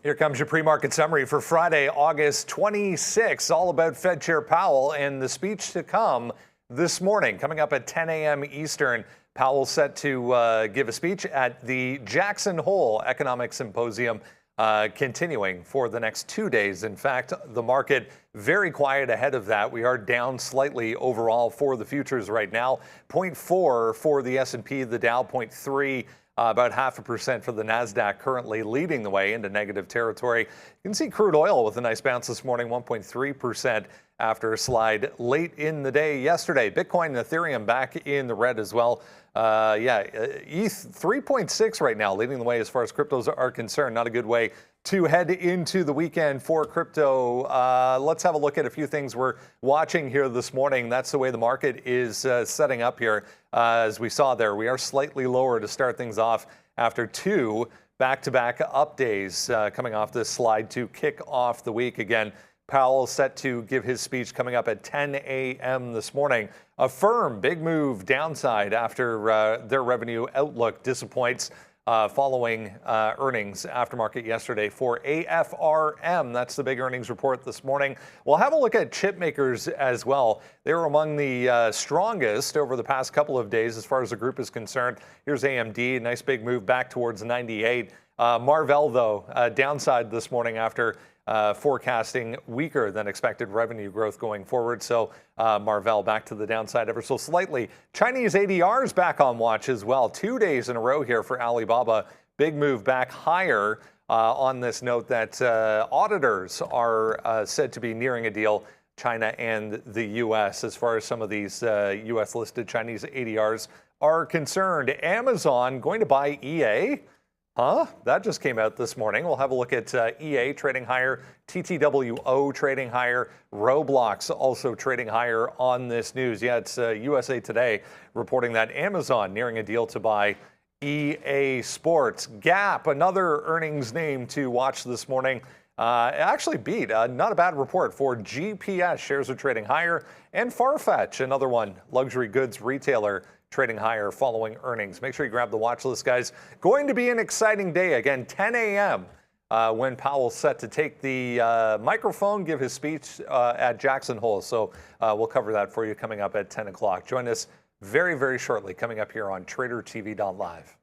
Here comes your pre-market summary for Friday, August 26th, all about Fed Chair Powell and the speech to come this morning. Coming up at 10 a.m. Eastern, Powell set to give a speech at the Jackson Hole Economic Symposium, continuing for the next 2 days. In fact, the market very quiet ahead of that. We are down slightly overall for the futures right now. 0.4 for the S&P, the Dow 0.3. About 0.5% for the NASDAQ, currently leading the way into negative territory. You can see crude oil with a nice bounce this morning, 1.3% after a slide late in the day yesterday. Bitcoin and Ethereum back in the red as well. ETH 3.6 right now, leading the way as far as cryptos are concerned. Not a good way to head into the weekend for crypto. Let's have a look at a few things we're watching here this morning. That's the way the market is setting up here. As we saw there, we are slightly lower to start things off after two back-to-back up days coming off this slide to kick off the week. Again, Powell set to give his speech coming up at 10 a.m. this morning. A firm big move downside after their revenue outlook disappoints following earnings aftermarket yesterday for AFRM. That's the big earnings report this morning. We'll have a look at chip makers as well. They were among the strongest over the past couple of days as far as the group is concerned. Here's AMD, nice big move back towards 98. MRVL, though, downside this morning after forecasting weaker than expected revenue growth going forward. So MRVL back to the downside ever so slightly. Chinese ADRs back on watch as well. 2 days in a row here for Alibaba. Big move back higher on this note that auditors are said to be nearing a deal, China and the U.S., as far as some of these U.S. listed Chinese ADRs are concerned. Amazon going to buy EA? That just came out this morning. We'll have a look at EA trading higher, TTWO trading higher, Roblox also trading higher on this news. Yeah, it's USA Today reporting that Amazon nearing a deal to buy EA Sports. Gap, another earnings name to watch this morning. Actually beat, not a bad report for GPS. Shares are trading higher. And Farfetch, another one, luxury goods retailer, trading higher following earnings. Make sure you grab the watch list, guys. Going to be an exciting day. Again, 10 a.m. When Powell's set to take the microphone, give his speech at Jackson Hole. So we'll cover that for you coming up at 10 o'clock. Join us very, very shortly coming up here on TraderTV.Live.